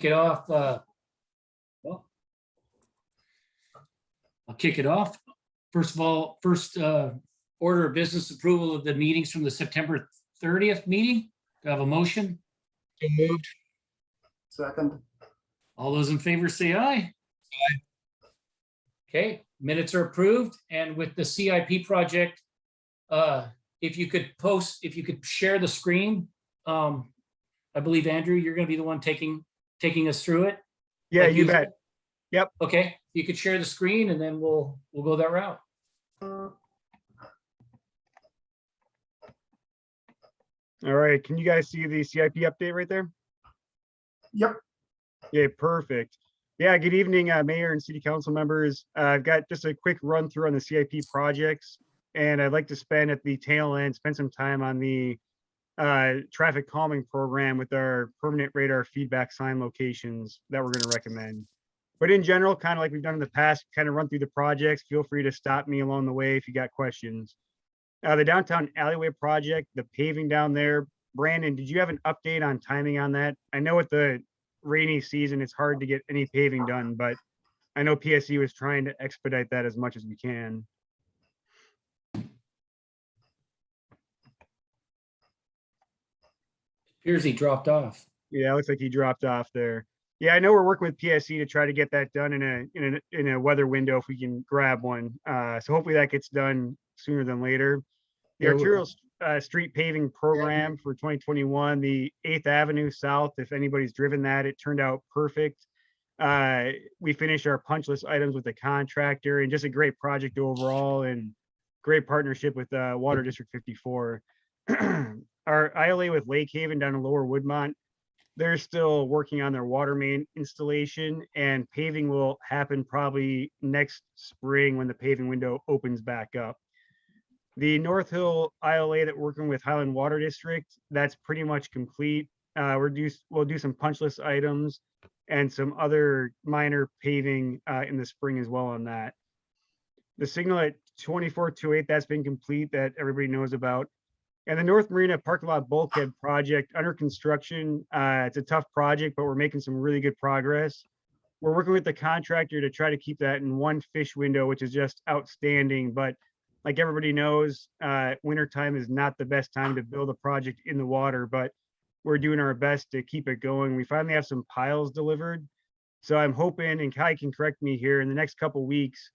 it off. Well, I'll kick it off. First of all, order of business approval of the meetings from the September 30th meeting. Do I have a motion? So moved. Second. All those in favor say aye. Aye. Okay, minutes are approved. And with the CIP project, if you could share the screen. I believe, Andrew, you're going to be the one taking us through it. Yeah, Like you usual? bet. Yep. Okay, you could share the screen and then we'll go that route. All right. Can you guys see the CIP update right there? Yep. Yeah, perfect. Yeah, good evening, Mayor and City Council members. I've got just a quick run through on the CIP projects, and I'd like to spend at the tail end, spend some time on the traffic calming program with our permanent radar feedback sign locations that we're going to recommend. But in general, kind of like we've done in the past, kind of run through the projects. Feel free to stop me along the way if you got questions. The downtown alleyway project, the paving down there. Brandon, did you have an update on timing on that? I know with the rainy season, it's hard to get any paving done, but I know PSE was trying to expedite that as much as we can. Appears he dropped off. Yeah, it looks like he dropped off there. Yeah, I know we're working with PSE to try to get that done in a weather window if we can grab one. So hopefully that gets done sooner than later. The Yeah, arterial street paving program for 2021, the 8th Avenue South, if anybody's driven that, it turned out perfect. We finished our punch list items with the contractor, and just a great project overall, and great partnership with Water District 54. Our ILA with Lake Haven down in Lower Woodmont, they're still working on their water main installation, and paving will happen probably next spring when the paving window opens back up. The North Hill ILA that we're working with Highland Water District, that's pretty much complete. We'll do some punch list items and some other minor paving in the spring as well on that. The signal at 2428, that's been complete, that everybody knows about. And the North Marina parking lot bulkhead project under construction. It's a tough project, but we're making some really good progress. We're working with the contractor to try to keep that in one fish window, which is just outstanding. But like everybody knows, wintertime is not the best time to build a project in the water, but we're doing our best to keep it going. We finally have some piles delivered. So I'm hoping, and Kai can correct me here, in the next couple weeks,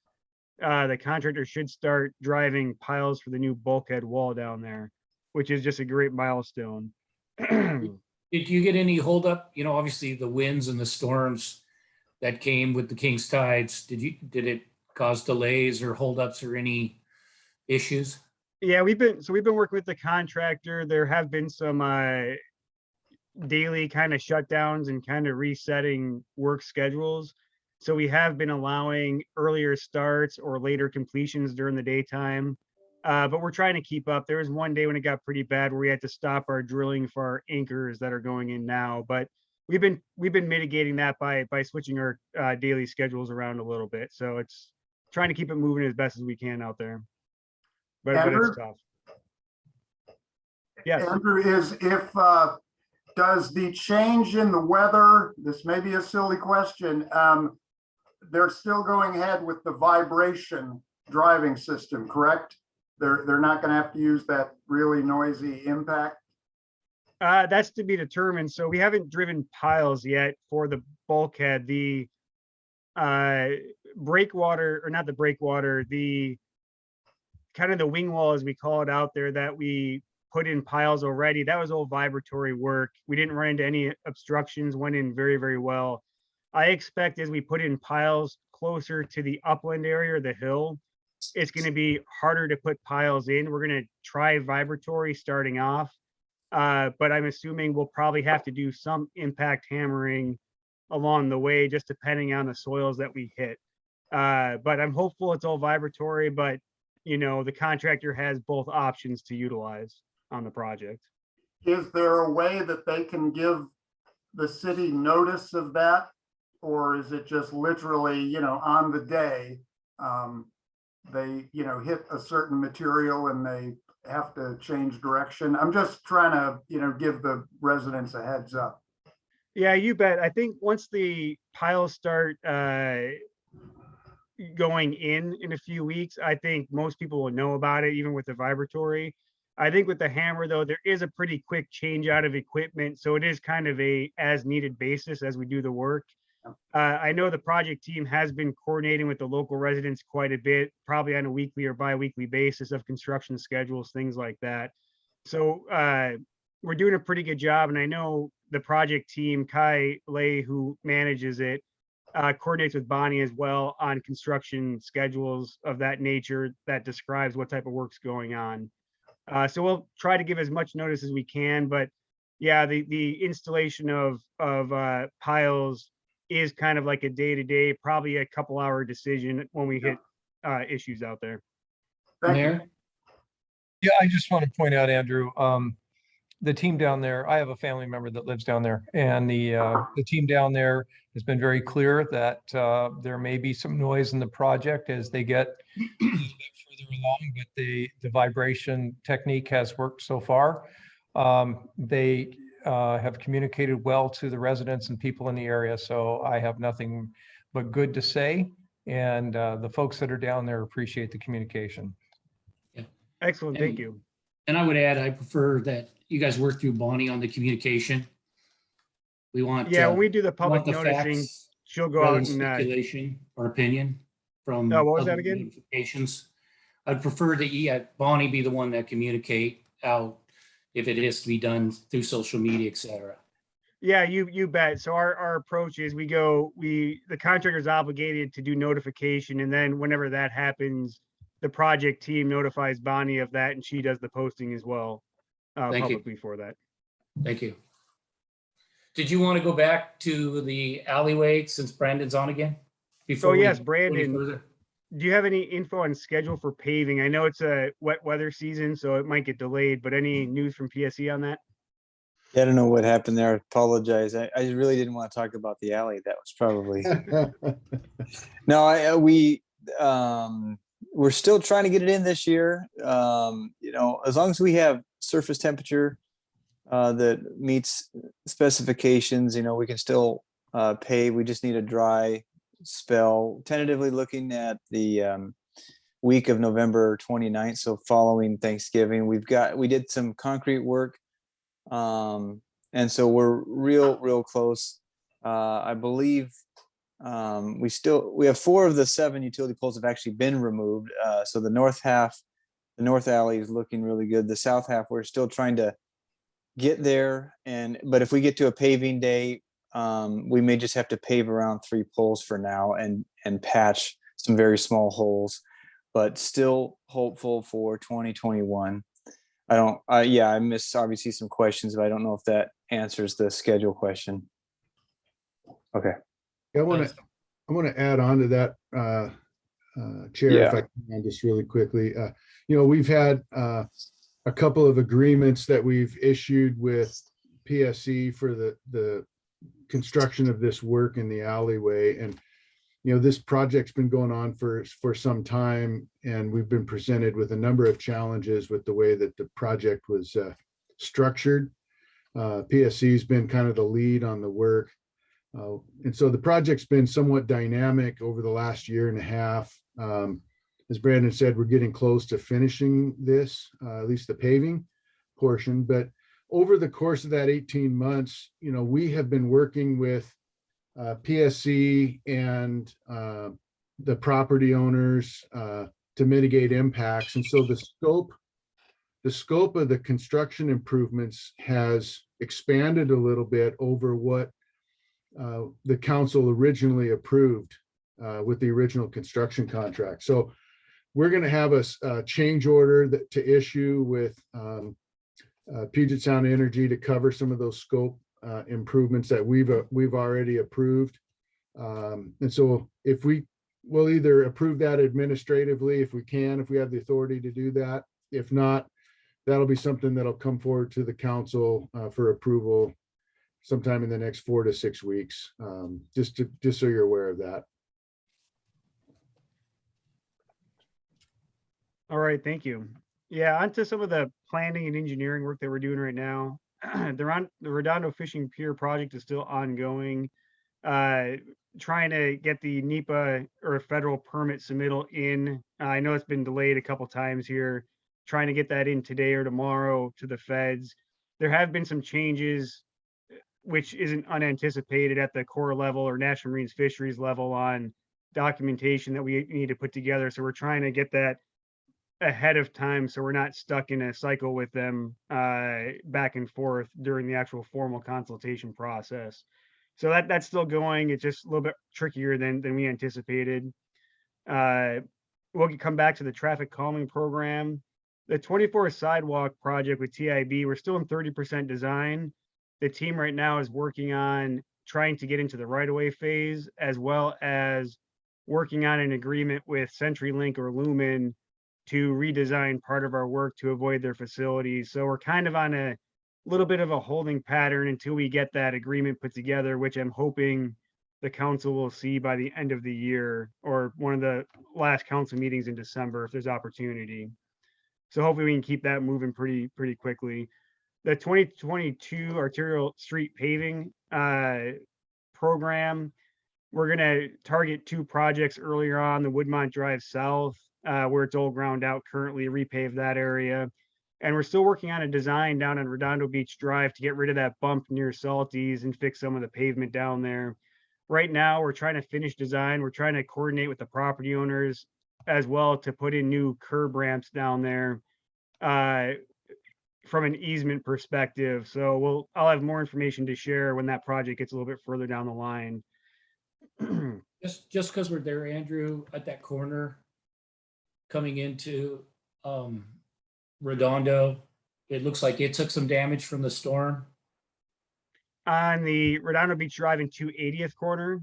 the contractor should start driving piles for the new bulkhead wall down there, which is just a great milestone. Did you get any holdup? You know, obviously the winds and the storms that came with the King's tides. Did it cause delays or holdups or any issues? Yeah, we've been working with the contractor. There have been some daily kind of shutdowns and kind of resetting work schedules. So we have been allowing earlier starts or later completions during the daytime. But we're trying to keep up. There was one day when it got pretty bad where we had to stop our drilling for our anchors that are going in now. But we've been mitigating that by switching our daily schedules around a little bit. So it's trying to keep it moving as best as we can out there. But it's tough. Yes. Andrew, does the change in the weather, this may be a silly question, they're still going ahead with the vibration driving system, correct? They're not going to have to use that really noisy impact? That's to be determined. So we haven't driven piles yet for the bulkhead. The breakwater, or not the breakwater, the kind of the wing wall, as we call it out there, that we put in piles already, that was all vibratory work. We didn't run into any obstructions, went in very, very well. I expect as we put in piles closer to the upland area or the hill, it's going to be harder to put piles in. We're going to try vibratory starting off, but I'm assuming we'll probably have to do some impact hammering along the way, just depending on the soils that we hit. But I'm hopeful it's all vibratory, but you know, the contractor has both options to utilize on the project. Is there a way that they can give the city notice of that? Or is it just literally, you know, on the day, they, you know, hit a certain material and they have to change direction? I'm just trying to, you know, give the residents a heads up. Yeah, you bet. I think once the piles start going in a few weeks, I think most people will know about it, even with the vibratory. I think with the hammer though, there is a pretty quick change out of equipment. So it is kind of a as needed basis as we do the work. I know the project team has been coordinating with the local residents quite a bit, probably on a weekly or bi-weekly basis of construction schedules, things like that. So we're doing a pretty good job. And I know the project team, Kai Lay, who manages it, coordinates with Bonnie as well on construction schedules of that nature that describes what type of work's going on. So we'll try to give as much notice as we can, but yeah, the installation of piles is kind of like a day-to-day, probably a couple hour decision when we hit issues out there. Thank you. Mayor? Yeah, I just want to point out, Andrew, the team down there, I have a family member that lives down there, and the team down there has been very clear that there may be some noise in the project as they get a little bit further along, but the vibration technique has worked so far. They have communicated well to the residents and people in the area, so I have nothing but good to say. And the folks that are down there appreciate the communication. Excellent, thank you. And I would add, I prefer that you guys work through Bonnie on the communication. We want. Yeah, when we do the public the noticing, facts she'll go rather out than and speculation or opinion from. what was that other again? notifications. I'd prefer that Bonnie be the one that communicate out if it is to be done through social media, et cetera. Yeah, you bet. So our approach is the contractor's obligated to do notification, and then whenever that happens, the project team notifies Bonnie of that, and she does the posting as well Thank you. publicly for that. Thank you. Did you want to go back to the alleyway since Brandon's on again? So yes, we go any Brandon, further? do you have any info on schedule for paving? I know it's a wet weather season, so it might get delayed, but any news from PSE on that? Yeah, I don't know what happened there. I apologize. I really didn't want to talk about the alley. That was probably no. We're still trying to get it in this year. As long as we have surface temperature that meets specifications, we can still pave. We just need a dry spell. Tentatively looking at the week of November 29th, so following Thanksgiving. We did some concrete work, and so we're real close. I believe we have 4 of the 7 utility poles have actually been removed. So the north alley is looking really good. The south half, we're still trying to get there. But if we get to a paving day, we may just have to pave around 3 poles for now and patch some very small holes, but still hopeful for 2021. I missed obviously some questions, but I don't know if that answers the schedule question. Okay. I want to add on to that, Chair, Yeah. if I can, just really quickly. We've had a couple of agreements that we've issued with PSE for the construction of this work in the alleyway, and this project's been going on for some time, and we've been presented with a number of challenges with the way that the project was structured. PSE's been kind of the lead on the work. And so the project's been somewhat dynamic over the last year and a half. As Brandon said, we're getting close to finishing this, at least the paving portion. But over the course of that 18 months, we have been working with PSE and the property owners to mitigate impacts. And so the scope of the construction improvements has expanded a little bit over what the council originally approved with the original construction contract. So we're going to have a change order to issue with Puget Sound Energy to cover some of those scope improvements that we've already approved. And so we'll either approve that administratively if we have the authority to do that. If not, that'll be something that'll come forward to the council for approval sometime in the next 4 to 6 weeks, just so you're aware of that. All right, thank you. Yeah, onto some of the planning and engineering work that we're doing right now. the Redondo Fishing Pier project is still ongoing. Trying to get the NEPA or federal permit submittal in. I know it's been delayed a couple times here. Trying to get that in today or tomorrow to the feds. There have been some changes, which isn't unanticipated at the Corps level or National Marine Fisheries level on documentation that we need to put together. So we're trying to get that ahead of time so we're not stuck in a cycle with them back and forth during the actual formal consultation process. So that's still going. It's just a little bit trickier than we anticipated. We'll come back to the traffic calming program. The 24 sidewalk project with TIB, we're still in 30% design. The team right now is working on trying to get into the right-of-way phase, as well as working on an agreement with CenturyLink or Lumen to redesign part of our work to avoid their facilities. So we're kind of on a little bit of a holding pattern until we get that agreement put together, which I'm hoping the council will see by the end of the year or one of the last council meetings in December if there's opportunity. So hopefully we can keep that moving pretty quickly. The 2022 arterial street paving program, we're gonna target 2 projects earlier on, the Woodmont Drive South, where it's all ground out currently, repave that area. And we're still working on a design down on Redondo Beach Drive to get rid of that bump near Salties and fix some of the pavement down there. Right now, we're trying to finish design. We're trying to coordinate with the property owners as well to put in new curb ramps down there from an easement perspective. So I'll have more information to share when that project gets a little bit further down the line. Just because we're there, Andrew, at that corner coming into Redondo, it looks like it took some damage from the storm. On the Redondo Beach Drive and 280th corner.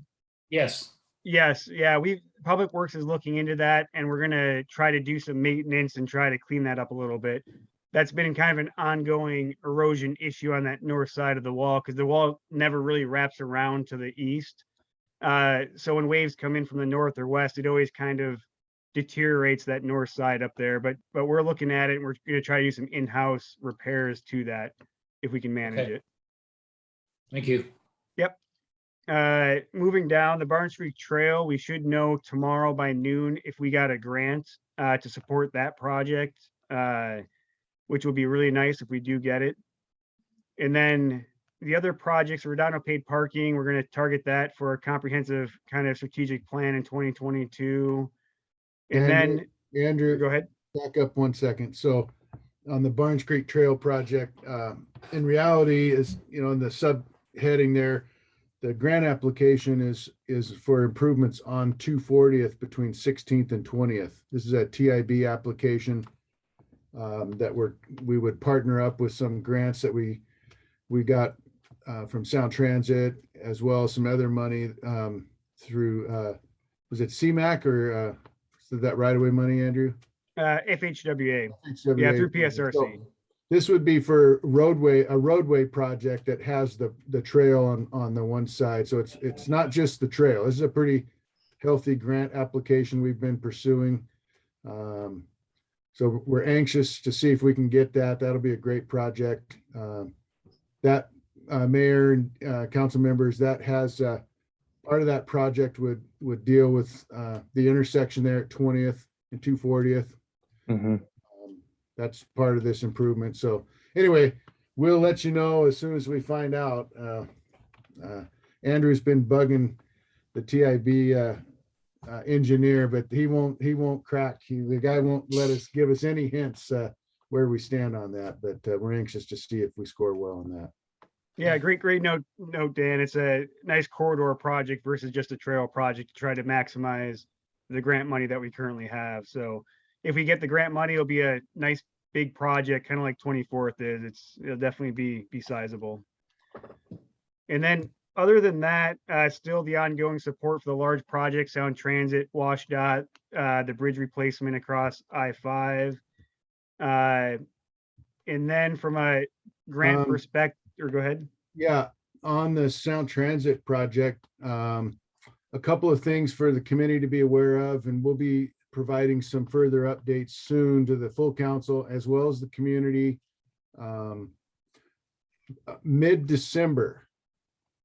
Yes. Yes, yeah, Public Works is looking into that and we're gonna try to do some maintenance and try to clean that up a little bit. That's been kind of an ongoing erosion issue on that north side of the wall because the wall never really wraps around to the east. So when waves come in from the north or west, it always kind of deteriorates that north side up there. But we're looking at it and we're gonna try to do some in-house repairs to that if we can manage Okay. it. Thank you. Yep. Moving down the Barn Street Trail, we should know tomorrow by noon if we got a grant to support that project, which will be really nice if we do get it. And then the other projects, Redondo paid parking, we're going to target that for a comprehensive kind of strategic plan in 2022. And then, Andrew, go ahead. back up 1 second. So on the Barnes Creek Trail project, in reality is, in the subheading there, the grant application is for improvements on 240th between 16th and 20th. This is a TIB application that we would partner up with some grants that we got from Sound Transit, as well as some other money through, was it CMAC or that right-of-way money, Andrew? FHWA. Yeah, through PSRC. So this would be for a roadway project that has the trail on the one side. So it's not just the trail. This is a pretty healthy grant application we've been pursuing. So we're anxious to see if we can get that. That'll be a great project. That mayor and council members, that has part of that project would deal with the intersection there at 20th and 240th. That's part of this improvement. So anyway, we'll let you know as soon as we find out. Andrew's been bugging the TIB engineer, but he won't crack. The guy won't let us give us any hints where we stand on that, but we're anxious to see if we score well on that. Yeah, great note, Dan. It's a nice corridor project versus just a trail project to try to maximize the grant money that we currently have. So if we get the grant money, it'll be a nice big project, kind of like 24th is. It'll definitely be sizable. And then other than that, still the ongoing support for the large projects, Sound Transit, WashDOT, the bridge replacement across I-5. And then from a grant perspective, or go ahead. Yeah, on the Sound Transit project, a couple of things for the committee to be aware of, and we'll be providing some further updates soon to the full council as well as the community. mid-December,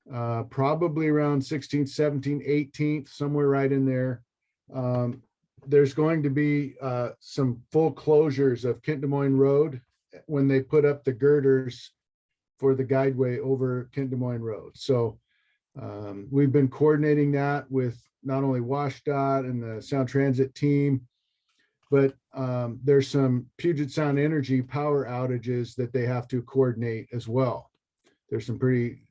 probably around 16th, 17th, 18th, somewhere right in there. There's going to be some full closures of Kent Des Moines Road when they put up the girders for the guideway over Kent Des Moines Road. So we've been coordinating that with not only WashDOT and the Sound Transit team, but there's some Puget Sound Energy power outages that they have to coordinate as well. There's some pretty,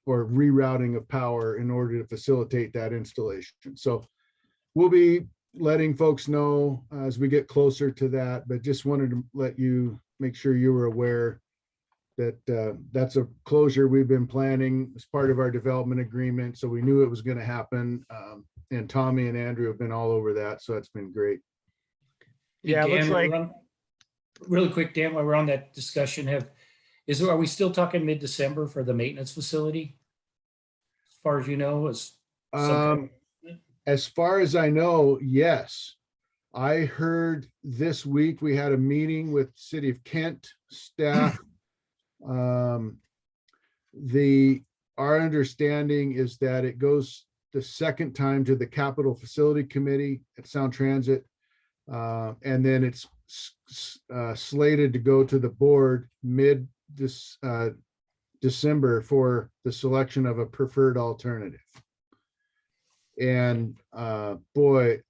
or rerouting of power in order to facilitate that installation. So we'll be letting folks know as we get closer to that, but just wanted to let you, make sure you were aware that that's a closure we've been planning as part of our development agreement. So we knew it was going to happen. And Tommy and Andrew have been all over that. So it's been great. Hey, Yeah, it looks Dan, like- really quick, Dan, while we're on that discussion, are we still talking mid-December for the maintenance facility? As far as you know, As far as I know, yes. I heard this week we had a meeting with City of Kent staff. Our understanding is that it goes the second time to the Capital Facility Committee at Sound Transit. And then it's slated to go to the board December for the selection of a preferred alternative. And boy,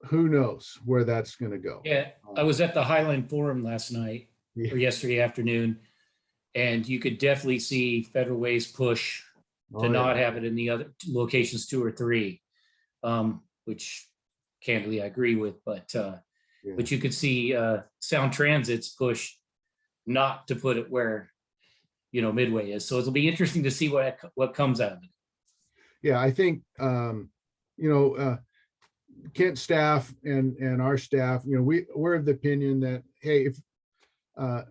who knows where that's going to go. yeah, I was at the Highland Forum last night or yesterday afternoon, and you could definitely see Federal Way's push to not have it in the other locations 2 or 3, which candidly I agree with, but you could see Sound Transit's push not to put it where, Midway is. So it'll be interesting to see what comes out of it. Yeah, I think, Kent staff and our staff, we're of the opinion that, hey,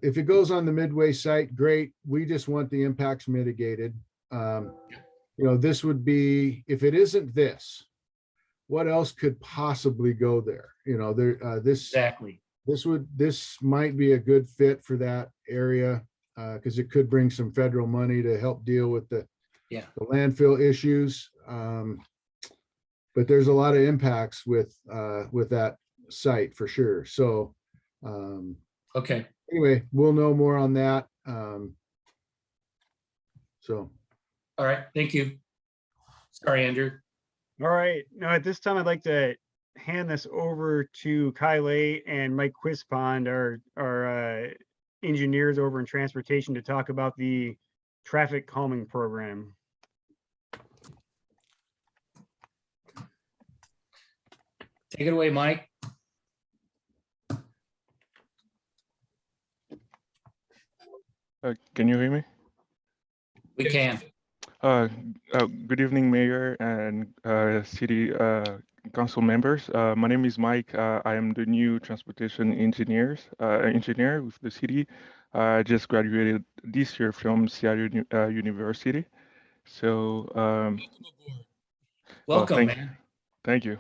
if it goes on the Midway site, great. We just want the impacts mitigated. This would be, if it isn't this, what else could possibly go there? Exactly. This might be a good fit for that area because it could bring some federal money to help deal with the landfill issues. But there's a lot of impacts with that site for sure. So Okay. anyway, we'll know more on that. All right. Thank you. Sorry, Andrew. All right. Now at this time, I'd like to hand this over to Kyle and Mike Quispond, our engineers over in transportation, to talk about the traffic calming program. Take it away, Mike. Can you hear me? We can. Good evening, Mayor and City Council members. My name is Mike. I am the new transportation engineer with the city. I just graduated this year from Seattle University. So Welcome, man. Thank you.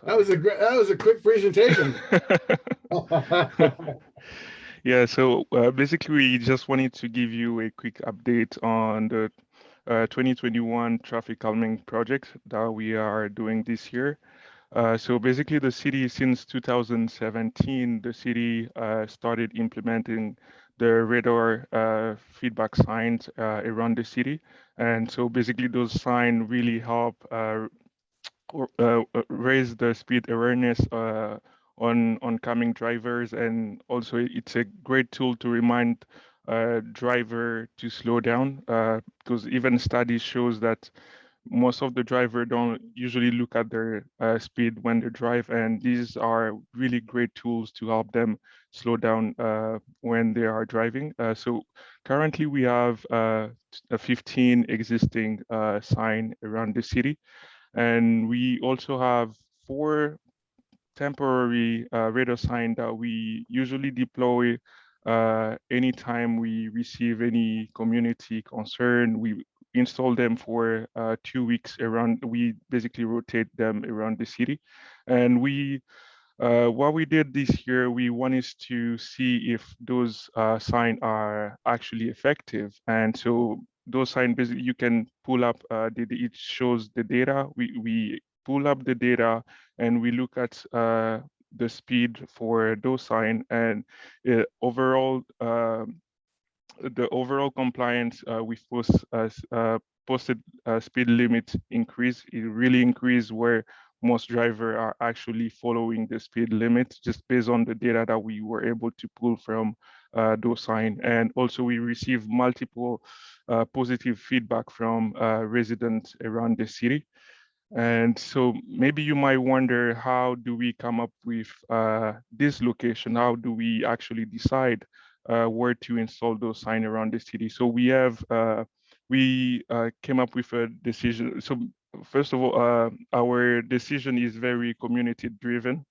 That was a quick presentation. Yeah, so basically we just wanted to give you a quick update on the 2021 traffic calming project that we are doing this year. So basically the city, since 2017, the city started implementing the radar feedback signs around the city. And so basically those signs really help raise the speed awareness on oncoming drivers, and also it's a great tool to remind driver to slow down, because even studies shows that most of the driver don't usually look at their speed when they drive, and these are really great tools to help them slow down when they are driving. So currently we have 15 existing signs around the city, and we also have 4 temporary radar signs that we usually deploy anytime we receive any community concern. We install them for 2 weeks around. We basically rotate them around the city, and we What we did this year, we wanted to see if those signs are actually effective. And so those signs, basically, you can pull up, it shows the data. We pull up the data and we look at the speed for those signs, and overall, the overall compliance with posted speed limit increase. It really increased where most drivers are actually following the speed limit just based on the data that we were able to pull from those signs. And also we received multiple positive feedback from residents around the city. And so maybe you might wonder, how do we come up with this location? How do we actually decide where to install those signs around the city? So we have, we came up with a decision. So first of all, our decision is very community driven.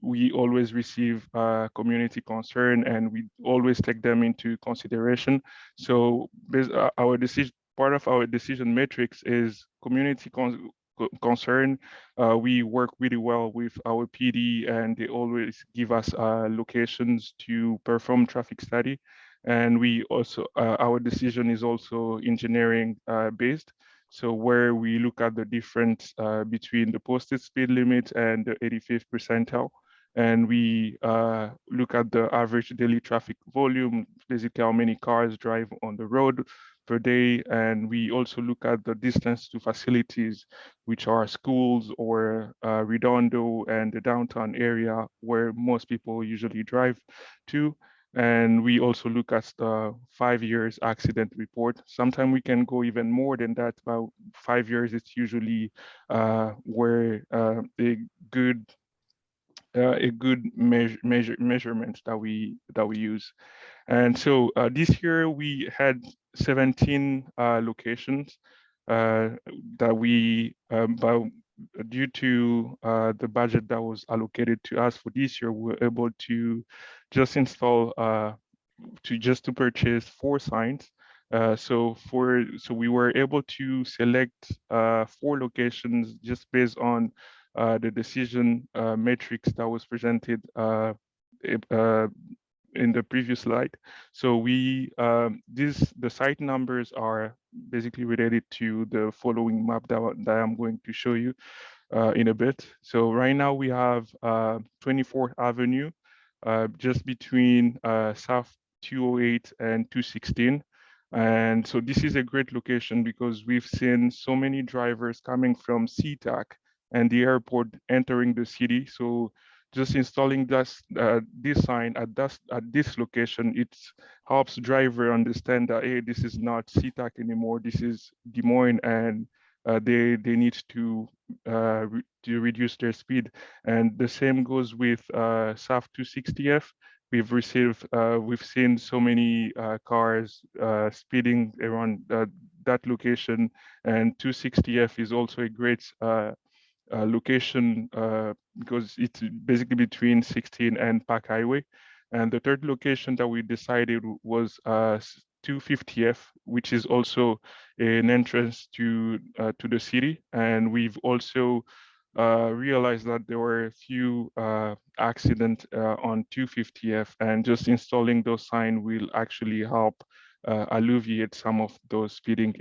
We always receive community concern and we always take them into consideration. So our decision, part of our decision matrix is community concern. We work really well with our PD and they always give us locations to perform traffic study. And we also, our decision is also engineering based. So where we look at the difference between the posted speed limit and the 85th percentile. And we look at the average daily traffic volume, basically how many cars drive on the road per day. And we also look at the distance to facilities, which are schools or Redondo and the downtown area where most people usually drive to. And we also look at the 5 years accident report. Sometimes we can go even more than that. About 5 years, it's usually where a good measurement that we use. And so this year we had 17 locations that we, due to the budget that was allocated to us for this year, we were able to just install, to purchase 4 signs. So we were able to select 4 locations just based on the decision matrix that was presented in the previous slide. So we, the site numbers are basically related to the following map that I'm going to show you in a bit. So right now we have 24th Avenue, just between South 208 and 216. And so this is a great location because we've seen so many drivers coming from SeaTac and the airport entering the city. So just installing this sign at this location, it helps driver understand that, hey, this is not SeaTac anymore, this is Des Moines, and they need to reduce their speed. And the same goes with South 260F. We've seen so many cars speeding around that location, and 260F is also a great location because it's basically between 16 and Park Highway. And the third location that we decided was 250F, which is also an entrance to the city. And we've also realized that there were a few accidents on 250F, and just installing those signs will actually help alleviate some of those speeding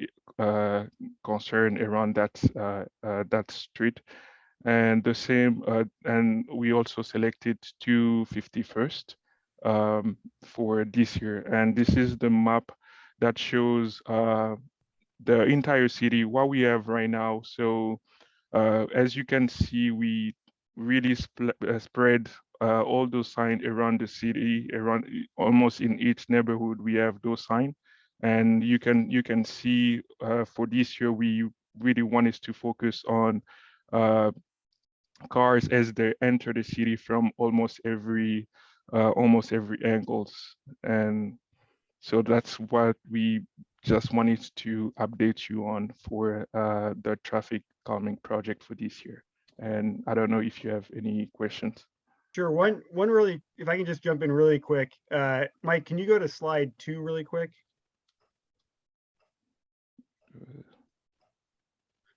concern around that street. And the same, and we also selected 251st for this year. And this is the map that shows the entire city, what we have right now. So as you can see, we really spread all those signs around the city, around almost in each neighborhood we have those signs. And you can see for this year, we really wanted to focus on cars as they enter the city from almost every angles. And so that's what we just wanted to update you on for the traffic calming project for this year. And I don't know if you have any questions. Sure. One really, if I can just jump in really quick. Mike, can you go to slide 2 really quick?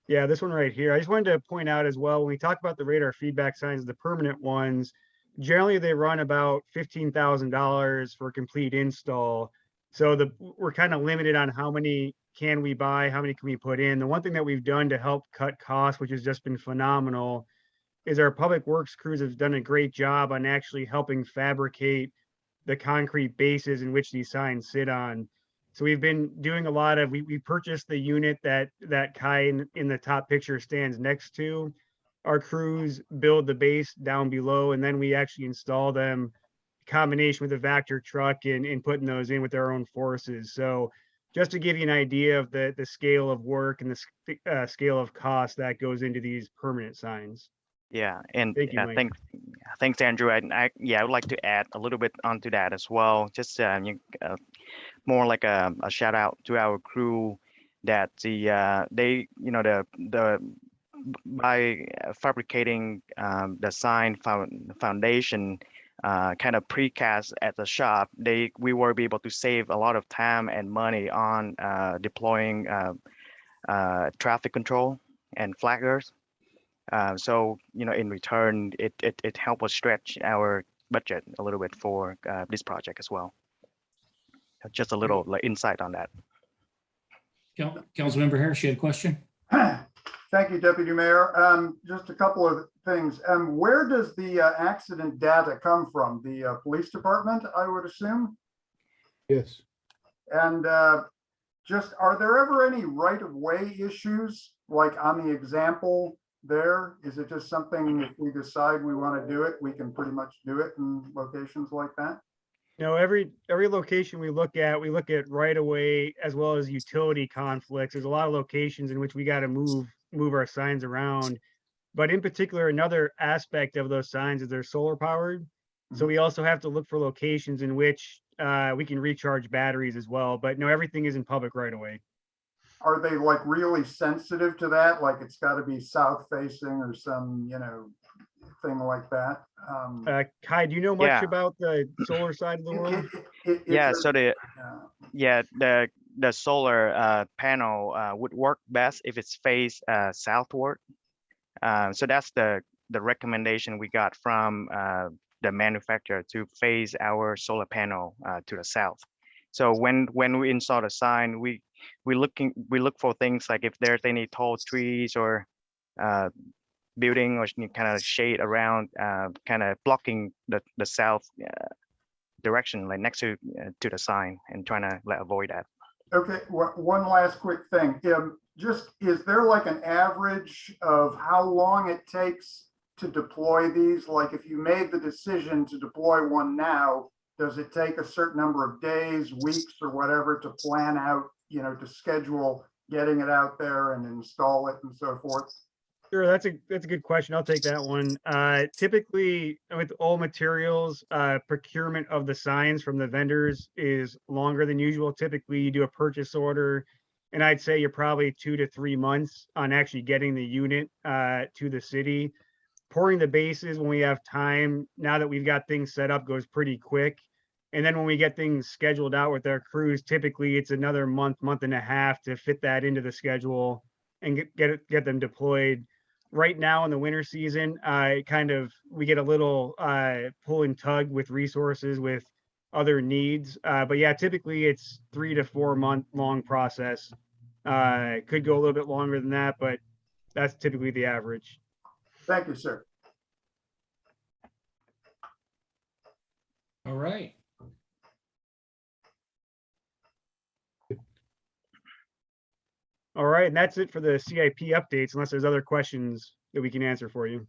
Yeah, this one right here. I just wanted to point out as well, when we talk about the radar feedback signs, the permanent ones, generally they run about $15,000 for a complete install. So we're kind of limited on how many can we buy, how many can we put in. The one thing that we've done to help cut costs, which has just been phenomenal, is our public works crews have done a great job on actually helping fabricate the concrete bases in which these signs sit on. So we've been doing a lot of, we purchased the unit that Kai in the top picture stands next to. Our crews build the base down below, and then we actually install them combination with a Vector truck and putting those in with our own forces. So just to give you an idea of the scale of work and the scale of cost that goes into these permanent signs. Yeah, and Thank you, Mike. thanks, Andrew. I would like to add a little bit onto that as well. Just more like a shout out to our crew that they by fabricating the sign foundation kind of precast at the shop, we were able to save a lot of time and money on deploying traffic control and flaggers. So in return, it helped us stretch our budget a little bit for this project as well. Just a little insight on that. Councilmember Harris, you had a question? Thank you, Deputy Mayor. Just a couple of things. Where does the accident data come from? The police department, I would assume? Yes. And just, are there ever any right-of-way issues, like on the example there? Is it just something, if we decide we want to do it, we can pretty much do it in locations like that? Every location we look at right away as well as utility conflicts. There's a lot of locations in which we got to move our signs around. But in particular, another aspect of those signs is they're solar powered. So we also have to look for locations in which we can recharge batteries as well. But no, everything is in public right away. Are they like really sensitive to that? Like it's got to be south facing or some, thing like that? Kai, do you know much about the solar side of the world? Yeah, so the solar panel would work best if it's faced southward. So that's the recommendation we got from the manufacturer to face our solar panel to the south. So when we install the sign, we look for things like if there's any tall trees or building or kind of shade around, kind of blocking the south direction, like next to the sign, and trying to avoid that. Okay, one last quick thing. Just, is there like an average of how long it takes to deploy these? Like if you made the decision to deploy one now, does it take a certain number of days, weeks, or whatever to plan out, to schedule getting it out there and install it and so forth? Sure, that's a good question. I'll take that one. Typically, with all materials, procurement of the signs from the vendors is longer than usual. Typically, you do a purchase order, and I'd say you're probably 2 to 3 months on actually getting the unit to the city. Pouring the bases when we have time, now that we've got things set up, goes pretty quick. And then when we get things scheduled out with our crews, typically it's another month and a half to fit that into the schedule and get them deployed. Right now in the winter season, we get a little pull and tug with resources with other needs. But yeah, typically it's 3 to 4 month long process. It could go a little bit longer than that, but that's typically the average. Thank you, sir. All right. All right, and that's it for the CIP updates, unless there's other questions that we can answer for you.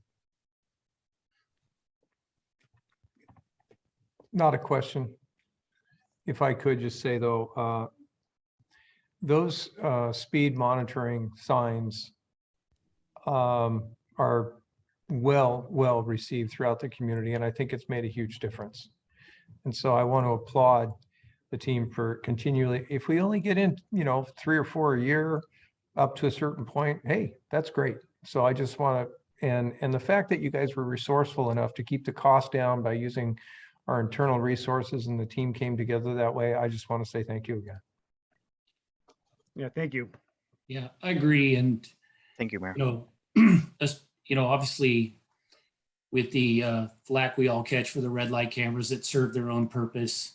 Not a question. If I could just say though, those speed monitoring signs are well received throughout the community, and I think it's made a huge difference. And so I want to applaud the team for continually, if we only get in, 3 or 4 a year up to a certain point, hey, that's great. So I just want to, and the fact that you guys were resourceful enough to keep the cost down by using our internal resources and the team came together that way, I just want to say thank you again. Yeah, thank you. Yeah, I agree. And Thank you, Mayor. Obviously with the flack we all catch for the red light cameras that serve their own purpose,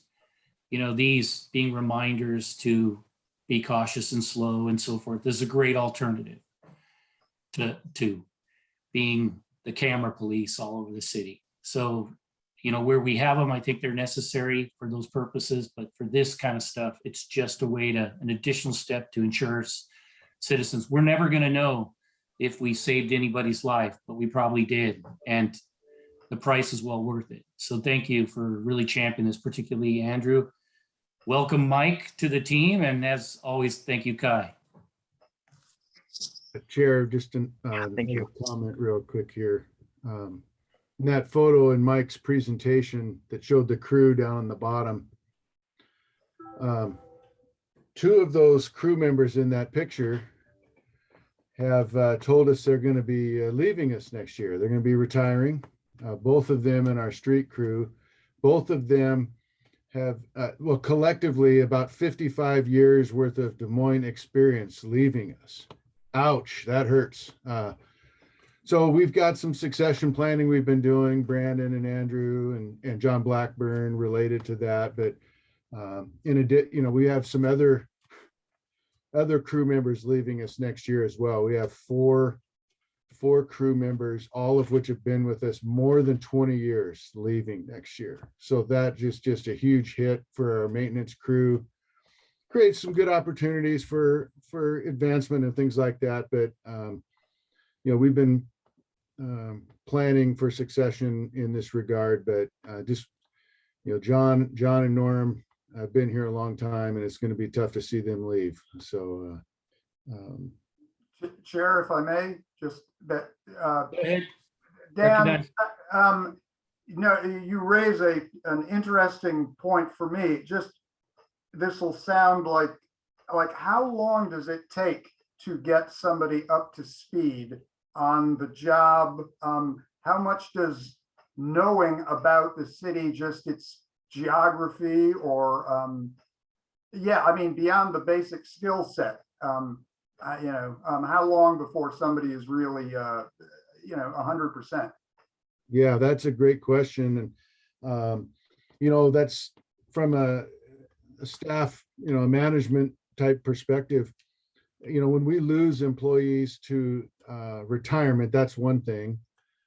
these being reminders to be cautious and slow and so forth, this is a great alternative to being the camera police all over the city. So, where we have them, I think they're necessary for those purposes, but for this kind of stuff, it's just an additional step to ensure citizens. We're never going to know if we saved anybody's life, but we probably did. And the price is well worth it. So thank you for really championing this, particularly Andrew. Welcome, Mike, to the team. And as always, thank you, Kai. Chair, just thank you. comment real quick here. In that photo in Mike's presentation that showed the crew down on the bottom, two of those crew members in that picture have told us they're going to be leaving us next year. They're going to be retiring. Both of them in our street crew. Both of them have, collectively about 55 years worth of Des Moines experience leaving us. Ouch, that hurts. So we've got some succession planning we've been doing, Brandon and Andrew and John Blackburn related to that. But in addition, we have some other crew members leaving us next year as well. We have four crew members, all of which have been with us more than 20 years, leaving next year. So that just a huge hit for our maintenance crew. Creates some good opportunities for advancement and things like that. But we've been planning for succession in this regard. But John and Norm have been here a long time, and it's going to be tough to see them leave. So, Chair, if I may, just that. Go ahead. Dan, you raise an interesting point for me. This will sound like how long does it take to get somebody up to speed on the job? How much does knowing about the city, just its geography, or beyond the basic skill set, how long before somebody is really 100%? Yeah, that's a great question. And that's from a staff, a management type perspective. When we lose employees to retirement, that's one thing.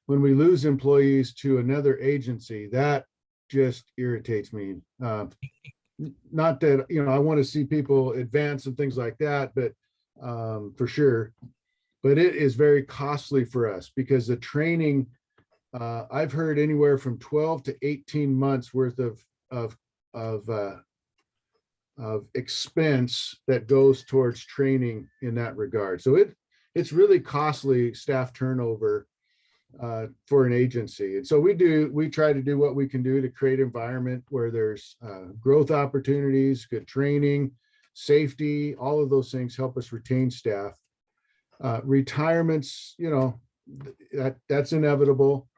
When we lose employees to another agency, that just irritates me. Not that, I want to see people advance and things like that, but for sure. But it is very costly for us because the training, I've heard anywhere from 12 to 18 months worth of expense that goes towards training in that regard. So it's really costly staff turnover for an agency. And so we try to do what we can do to create an environment where there's growth opportunities, good training, safety, all of those things help us retain staff. Retirements, that's inevitable.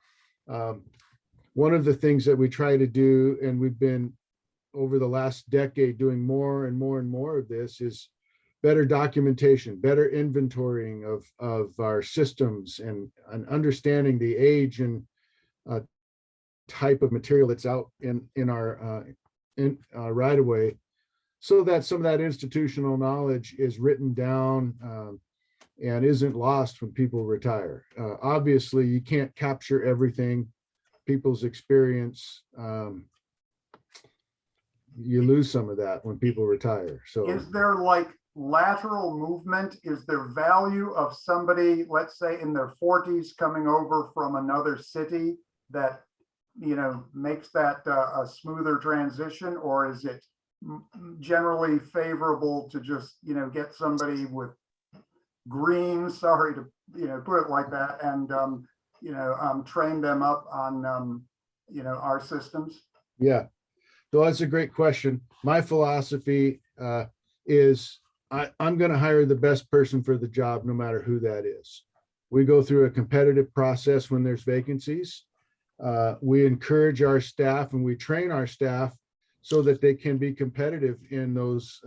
One of the things that we try to do, and we've been over the last decade doing more and more and more of this, is better documentation, better inventorying of our systems, and understanding the age and type of material that's out in our right of way, so that some of that institutional knowledge is written down and isn't lost when people retire. Obviously, you can't capture everything, people's experience. You lose some of that when people retire. So is there lateral movement? Is there value of somebody, let's say in their 40s, coming over from another city that makes that a smoother transition? Or is it generally favorable to just get somebody with green, sorry to put it like that, and train them up on our systems? Yeah, so that's a great question. My philosophy is I'm going to hire the best person for the job, no matter who that is. We go through a competitive process when there's vacancies. We encourage our staff and we train our staff so that they can be competitive in those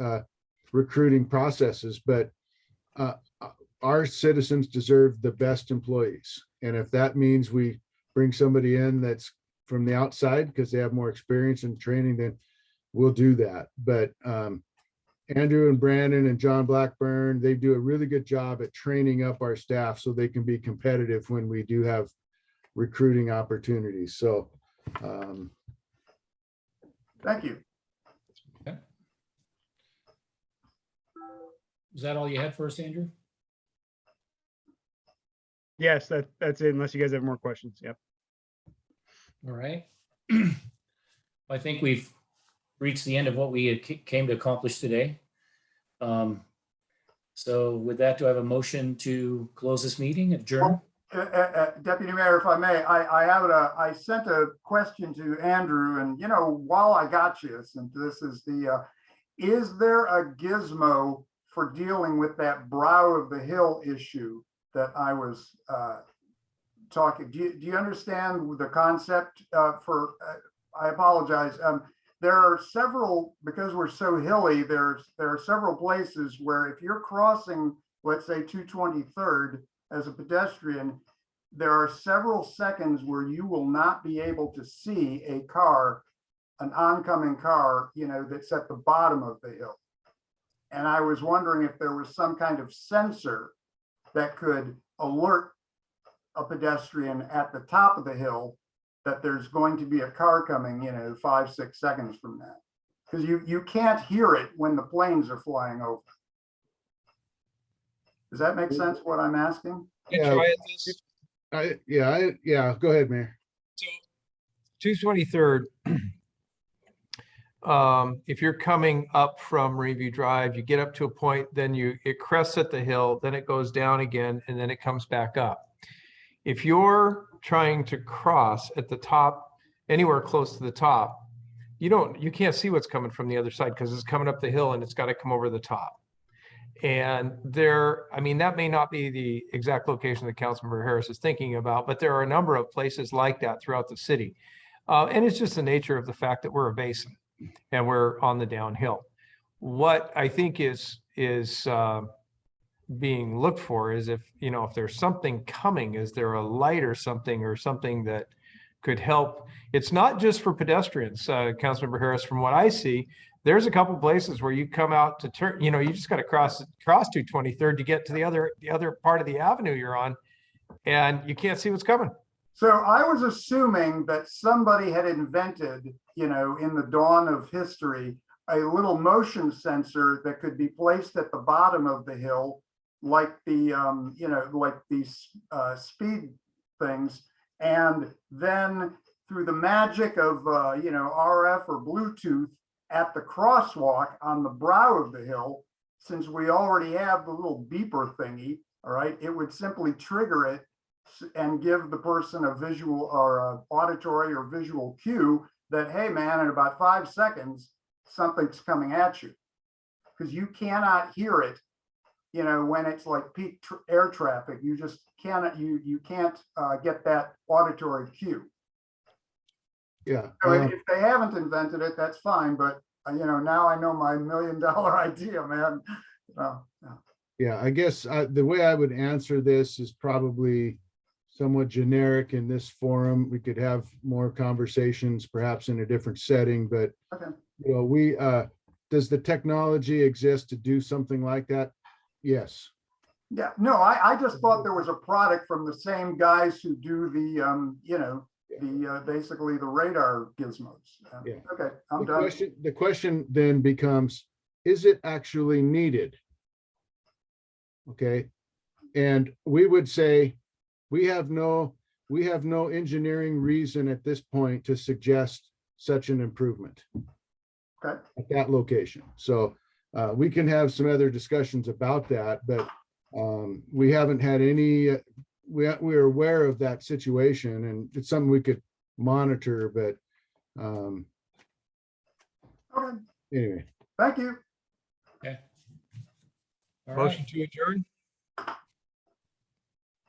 recruiting processes. But our citizens deserve the best employees. And if that means we bring somebody in that's from the outside because they have more experience and training, then we'll do that. But Andrew and Brandon and John Blackburn, they do a really good job at training up our staff so they can be competitive when we do have recruiting opportunities. So Thank you. Is that all you had for us, Andrew? Yes, that's it, unless you guys have more questions. Yep. All right. I think we've reached the end of what we had came to accomplish today. So with that, do I have a motion to close this meeting, adjourn? Deputy Mayor, if I may, I sent a question to Andrew, and while I got you, since this is is there a gizmo for dealing with that brow of the hill issue that I was talking? Do you understand the concept I apologize. There are several, because we're so hilly, there are several places where if you're crossing, let's say 223rd as a pedestrian, there are several seconds where you will not be able to see a car, an oncoming car, that's at the bottom of the hill. And I was wondering if there was some kind of sensor that could alert a pedestrian at the top of the hill that there's going to be a car coming, 5-6 seconds from that. Because you can't hear it when the planes are flying over. Does that make sense what I'm asking? Yeah. Yeah, go ahead, Mayor. So 223rd, if you're coming up from Review Drive, you get up to a point, then it crests at the hill, then it goes down again, and then it comes back up. If you're trying to cross at the top, anywhere close to the top, you can't see what's coming from the other side because it's coming up the hill and it's got to come over the top. And that may not be the exact location that Councilmember Harris is thinking about, but there are a number of places like that throughout the city. And it's just the nature of the fact that we're a basin and we're on the downhill. What I think is being looked for is if there's something coming, is there a light or something that could help? It's not just for pedestrians, Councilmember Harris, from what I see. There's a couple places where you come out to turn, you just got to cross 223rd to get to the other part of the avenue you're on, and you can't see what's coming. So I was assuming that somebody had invented, in the dawn of history, a little motion sensor that could be placed at the bottom of the hill, like the, like these speed things. And then through the magic of, RF or Bluetooth at the crosswalk on the brow of the hill, since we already have the little beeper thingy, all right, it would simply trigger it and give the person a visual or a auditory or visual cue that, hey man, in about 5 seconds, something's coming at you. Because you cannot hear it, when it's like peak air traffic. You just cannot, you can't get that auditory cue. Yeah. So if they haven't invented it, that's fine. But now I know my $1 million idea, man. Yeah, I guess the way I would answer this is probably somewhat generic in this forum. We could have more conversations, perhaps in a different setting. But okay. Does the technology exist to do something like that? Yes. Yeah. No, I just thought there was a product from the same guys who do the basically the radar gizmos. Yeah. Okay, I'm done. The question then becomes, is it actually needed? Okay. And we would say we have no engineering reason at this point to suggest such an improvement. Okay. At that location. So we can have some other discussions about that, but we haven't had any, we're aware of that situation and it's something we could monitor, but Okay. Anyway. Thank you. Okay. All Motion right. to adjourn.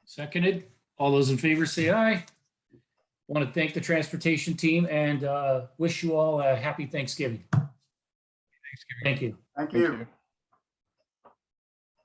Seconded. All those in favor say aye. Want to thank the transportation team and wish you all a happy Thanksgiving. Thank you. Thank Thank you. you.